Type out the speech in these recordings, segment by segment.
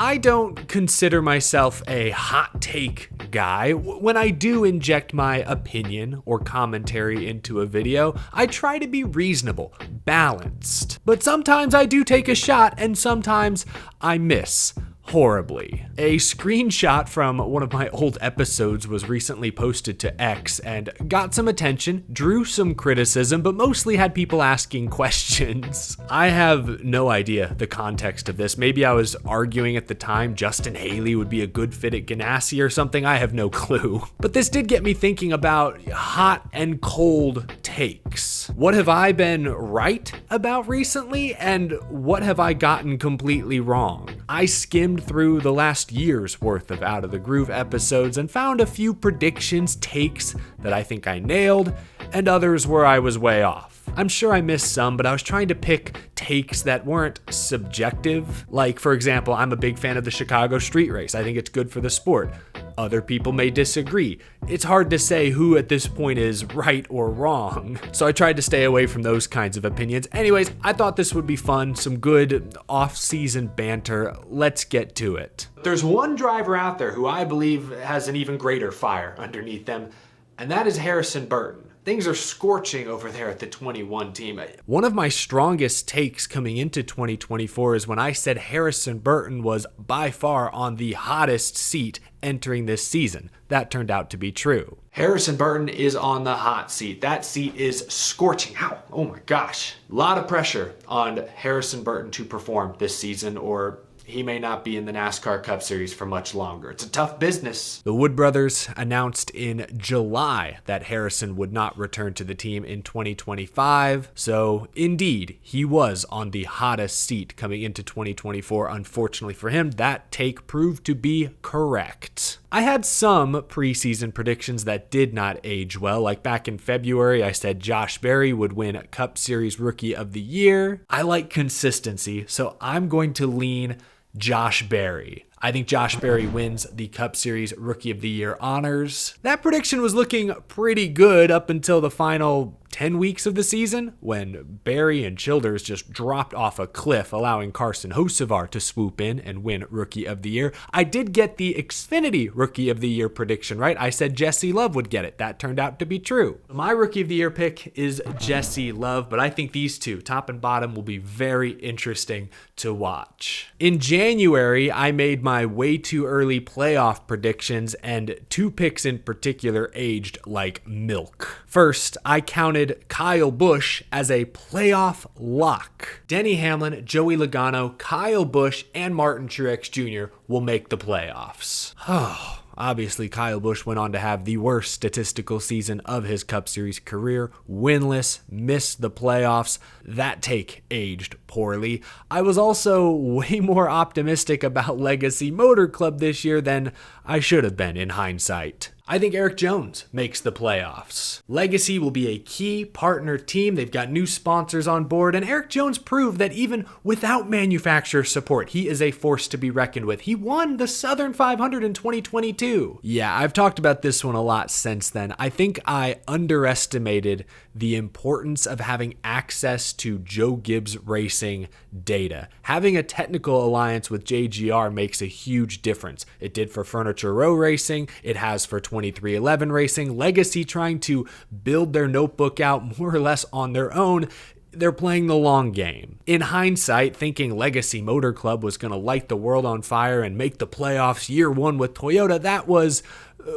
I don't consider myself a hot take guy. When I do inject my opinion or commentary into a video, I try to be reasonable, balanced. But sometimes I do take a shot and sometimes I miss horribly. A screenshot from one of my old episodes was recently posted to X and got some attention, drew some criticism, but mostly had people asking questions. I have no idea the context of this. Maybe I was arguing at the time Justin Haley would be a good fit at Ganassi or something. I have no clue. But this did get me thinking about hot and cold takes. What have I been right about recently, and what have I gotten completely wrong? I skimmed through the last year's worth of Out of the Groove episodes and found a few predictions, takes that I think I nailed, and others where I was way off. I'm sure I missed some, but I was trying to pick takes that weren't subjective. Like, for example, I'm a big fan of the Chicago street race. I think it's good for the sport. Other people may disagree. It's hard to say who at this point is right or wrong. So I tried to stay away from those kinds of opinions. Anyways, I thought this would be fun, some good off-season banter. Let's get to it. There's one driver out there who I believe has an even greater fire underneath them, and that is Harrison Burton. Things are scorching over there at the 21 team. One of my strongest takes coming into 2024 is when I said Harrison Burton was by far on the hottest seat entering this season. That turned out to be true. Harrison Burton is on the hot seat. That seat is scorching. Ow, oh my gosh. A lot of pressure on Harrison Burton to perform this season, or he may not be in the NASCAR Cup Series for much longer. It's a tough business. The Wood brothers announced in July that Harrison would not return to the team in 2025. So indeed, he was on the hottest seat coming into 2024. Unfortunately for him, that take proved to be correct. I had some preseason predictions that did not age well. Like back in February, I said Josh Berry would win Cup Series Rookie of the Year. I like consistency, so I'm going to lean Josh Berry. I think Josh Berry wins the Cup Series Rookie of the Year honors. That prediction was looking pretty good up until the final 10 weeks of the season, when Berry and Childers just dropped off a cliff, allowing Carson Hocevar to swoop in and win Rookie of the Year. I did get the Xfinity Rookie of the Year prediction right. I said Jesse Love would get it. That turned out to be true. My Rookie of the Year pick is Jesse Love, but I think these two, top and bottom, will be very interesting to watch. In January, I made my way too early playoff predictions, and two picks in particular aged like milk. First, I counted Kyle Busch as a playoff lock. Denny Hamlin, Joey Logano, Kyle Busch, and Martin Truex Jr. will make the playoffs. Obviously, Kyle Busch went on to have the worst statistical season of his Cup Series career. Winless, missed the playoffs. That take aged poorly. I was also way more optimistic about Legacy Motor Club this year than I should have been in hindsight. I think Eric Jones makes the playoffs. Legacy will be a key partner team. They've got new sponsors on board, and Eric Jones proved that even without manufacturer support, he is a force to be reckoned with. He won the Southern 500 in 2022. Yeah, I've talked about this one a lot since then. I think I underestimated the importance of having access to Joe Gibbs Racing data. Having a technical alliance with JGR makes a huge difference. It did for Furniture Row Racing. It has for 2311 Racing. Legacy trying to build their notebook out more or less on their own. They're playing the long game. In hindsight, thinking Legacy Motor Club was going to light the world on fire and make the playoffs year one with Toyota, that was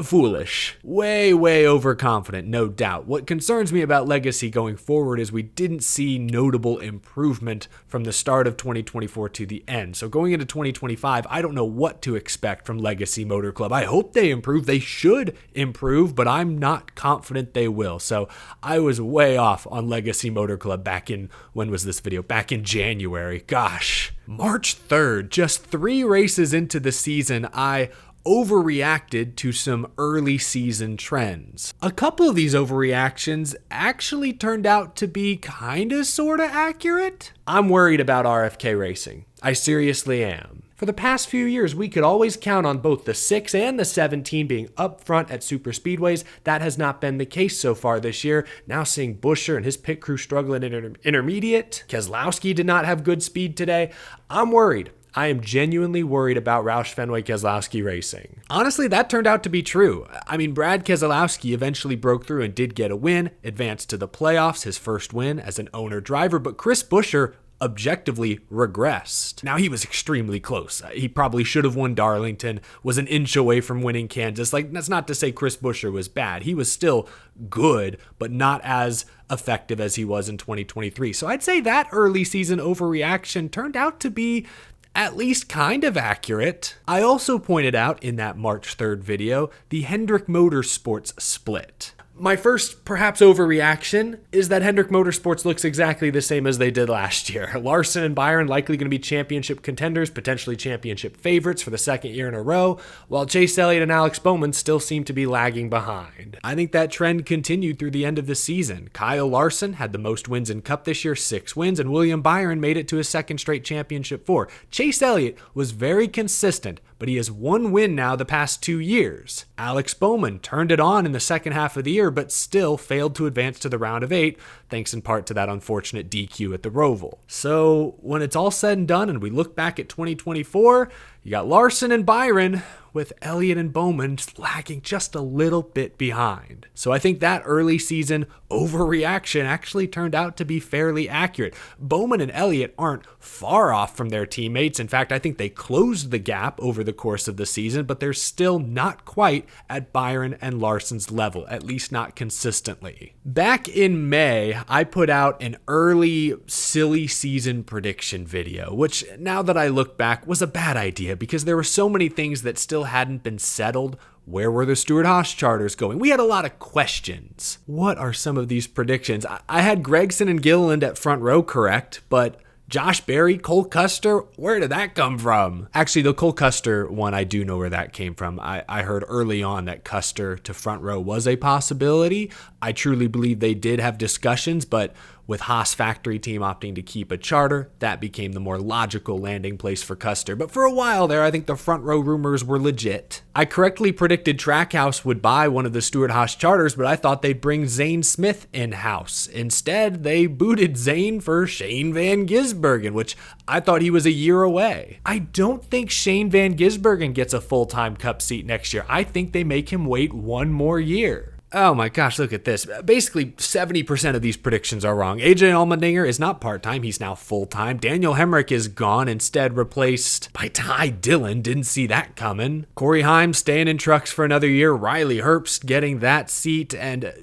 foolish. Way overconfident, no doubt. What concerns me about Legacy going forward is we didn't see notable improvement from the start of 2024 to the end. So going into 2025, I don't know what to expect from Legacy Motor Club. I hope they improve. They should improve, but I'm not confident they will. So I was way off on Legacy Motor Club back in, when was this video? Back in January. Gosh. March 3rd, just 3 races into the season, I overreacted to some early season trends. A couple of these overreactions actually turned out to be kinda sorta accurate. I'm worried about RFK Racing. I seriously am. For the past few years, we could always count on both the 6 and the 17 being up front at super speedways. That has not been the case so far this year. Now seeing Buescher and his pit crew struggling in intermediate. Keselowski did not have good speed today. I'm worried. I am genuinely worried about Roush Fenway Keselowski racing. Honestly, that turned out to be true. I mean, Brad Keselowski eventually broke through and did get a win, advanced to the playoffs, his first win as an owner-driver, but Chris Buescher objectively regressed. Now, he was extremely close. He probably should have won Darlington, was an inch away from winning Kansas. Like, that's not to say Chris Buescher was bad. He was still good, but not as effective as he was in 2023. So I'd say that early season overreaction turned out to be at least kind of accurate. I also pointed out in that March 3rd video the Hendrick Motorsports split. My first, perhaps, overreaction is that Hendrick Motorsports looks exactly the same as they did last year. Larson and Byron likely going to be championship contenders, potentially championship favorites for the second year in a row, while Chase Elliott and Alex Bowman still seem to be lagging behind. I think that trend continued through the end of the season. Kyle Larson had the most wins in Cup this year, 6 wins, and William Byron made it to his second straight championship 4. Chase Elliott was very consistent, but he has 1 win now the past 2 years. Alex Bowman turned it on in the second half of the year, but still failed to advance to the round of 8, thanks in part to that unfortunate DQ at the Roval. So when it's all said and done and we look back at 2024, you got Larson and Byron, with Elliott and Bowman lagging just a little bit behind. So I think that early season overreaction actually turned out to be fairly accurate. Bowman and Elliott aren't far off from their teammates. In fact, I think they closed the gap over the course of the season, but they're still not quite at Byron and Larson's level, at least not consistently. Back in May, I put out an early silly season prediction video, which now that I look back was a bad idea because there were so many things that still hadn't been settled. Where were the Stewart-Haas charters going? We had a lot of questions. What are some of these predictions? I had Graythen and Gilliland at front row correct, but Josh Berry, Cole Custer, where did that come from? Actually, the Cole Custer one, I do know where that came from. I heard early on that Custer to front row was a possibility. I truly believe they did have discussions, but with Haas factory team opting to keep a charter, that became the more logical landing place for Custer. But for a while there, I think the front row rumors were legit. I correctly predicted Trackhouse would buy one of the Stewart-Haas charters, but I thought they'd bring Zane Smith in-house. Instead, they booted Zane for Shane Van Gisbergen, which I thought he was a year away. I don't think Shane Van Gisbergen gets a full-time Cup seat next year. I think they make him wait 1 more year. Oh my gosh, look at this. Basically, 70% of these predictions are wrong. AJ Allmendinger is not part-time, he's now full-time. Daniel Hemrick is gone, instead replaced by Ty Dillon. Didn't see that coming. Corey Heim staying in trucks for another year. Riley Herbst getting that seat, and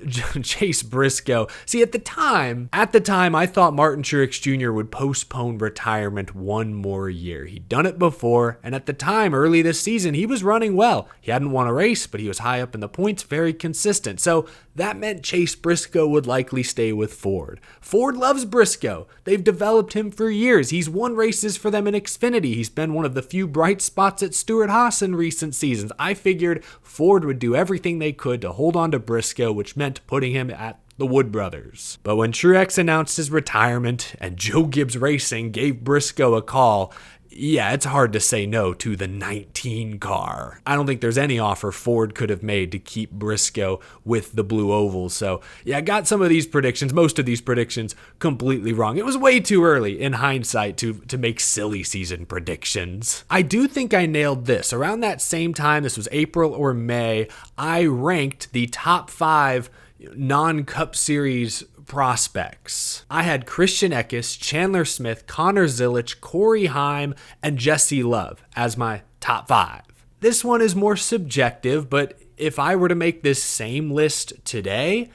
Chase Briscoe. See, at the time, I thought Martin Truex Jr. would postpone retirement 1 more year. He'd done it before, and at the time, early this season, he was running well. He hadn't won a race, but he was high up in the points, very consistent. So that meant Chase Briscoe would likely stay with Ford. Ford loves Briscoe. They've developed him for years. He's won races for them in Xfinity. He's been one of the few bright spots at Stewart-Haas in recent seasons. I figured Ford would do everything they could to hold on to Briscoe, which meant putting him at the Wood Brothers. But when Truex announced his retirement and Joe Gibbs Racing gave Briscoe a call, yeah, it's hard to say no to the 19 car. I don't think there's any offer Ford could have made to keep Briscoe with the blue oval. So yeah, I got some of these predictions, most of these predictions, completely wrong. It was way too early in hindsight to make silly season predictions. I do think I nailed this. Around that same time, this was April or May, I ranked the top 5 non-Cup Series prospects. I had Christian Eckes, Chandler Smith, Connor Zilisch, Corey Heim, and Jesse Love as my top 5. This one is more subjective, but if I were to make this same list today,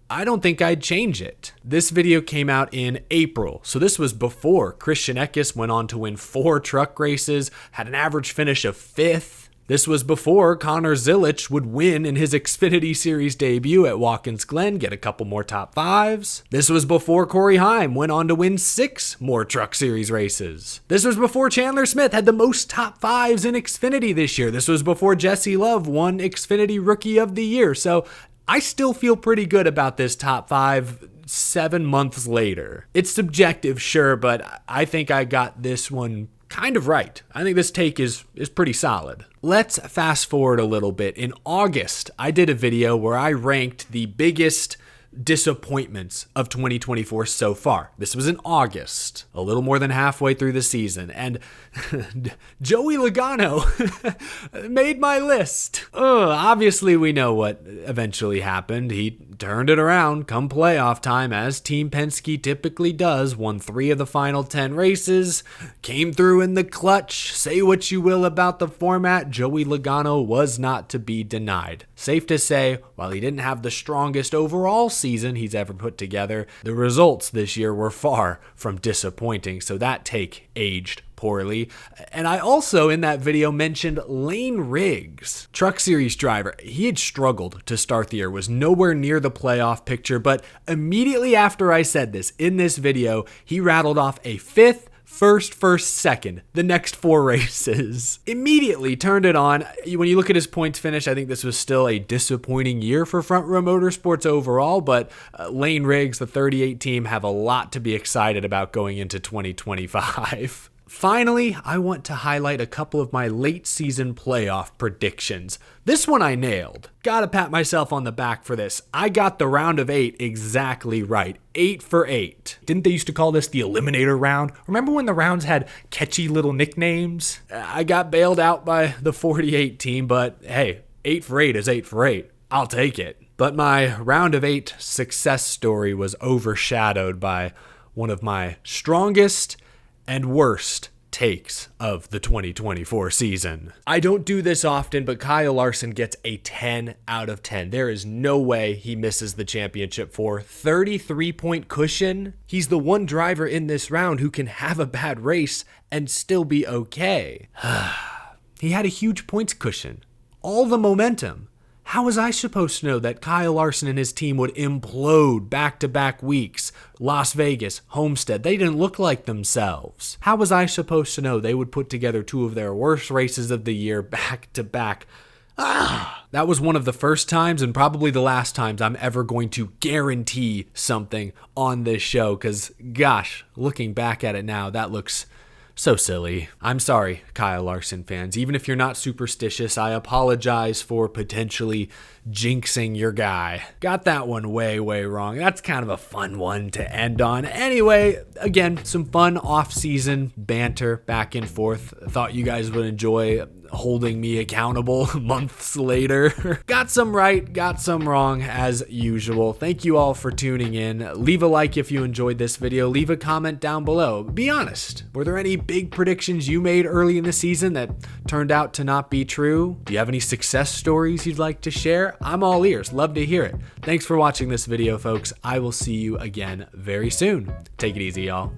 I don't think I'd change it. This video came out in April, so this was before Christian Eckes went on to win 4 truck races, had an average finish of 5th. This was before Connor Zilisch would win in his Xfinity Series debut at Watkins Glen, get a couple more top 5s. This was before Corey Heim went on to win 6 more Truck Series races. This was before Chandler Smith had the most top 5s in Xfinity this year. This was before Jesse Love won Xfinity Rookie of the Year. So I still feel pretty good about this top 5 7 months later. It's subjective, sure, but I think I got this one kind of right. I think this take is pretty solid. Let's fast forward a little bit. In August, I did a video where I ranked the biggest disappointments of 2024 so far. This was in August, a little more than halfway through the season, and Joey Logano made my list. Obviously, we know what eventually happened. He turned it around come playoff time, as Team Penske typically does, won 3 of the final 10 races, came through in the clutch. Say what you will about the format, Joey Logano was not to be denied. Safe to say, while he didn't have the strongest overall season he's ever put together, the results this year were far from disappointing, so that take aged poorly. And I also, in that video, mentioned Lane Riggs, Truck Series driver. He had struggled to start the year, was nowhere near the playoff picture, but immediately after I said this, in this video, he rattled off a 5th, first, second, the next 4 races. Immediately turned it on. When you look at his points finish, I think this was still a disappointing year for Front Row Motorsports overall, but Lane Riggs, the 38 team, have a lot to be excited about going into 2025. Finally, I want to highlight a couple of my late season playoff predictions. This one I nailed. Gotta pat myself on the back for this. I got the round of 8 exactly right. 8 for 8. Didn't they used to call this the Eliminator round? Remember when the rounds had catchy little nicknames? I got bailed out by the 48 team, but hey, 8 for 8 is 8 for 8. I'll take it. But my round of 8 success story was overshadowed by one of my strongest and worst takes of the 2024 season. I don't do this often, but Kyle Larson gets a 10 out of 10. There is no way he misses the championship for 33-point cushion. He's the one driver in this round who can have a bad race and still be okay. He had a huge points cushion. All the momentum. How was I supposed to know that Kyle Larson and his team would implode back-to-back weeks? Las Vegas, Homestead, they didn't look like themselves. How was I supposed to know they would put together 2 of their worst races of the year back-to-back? That was one of the first times and probably the last times I'm ever going to guarantee something on this show, because gosh, looking back at it now, that looks so silly. I'm sorry, Kyle Larson fans. Even if you're not superstitious, I apologize for potentially jinxing your guy. Got that one way wrong. That's kind of a fun one to end on. Anyway, again, some fun off-season banter back and forth. Thought you guys would enjoy holding me accountable months later. Got some right, got some wrong as usual. Thank you all for tuning in. Leave a like if you enjoyed this video. Leave a comment down below. Be honest. Were there any big predictions you made early in the season that turned out to not be true? Do you have any success stories you'd like to share? I'm all ears. Love to hear it. Thanks for watching this video, folks. I will see you again very soon. Take it easy, y'all.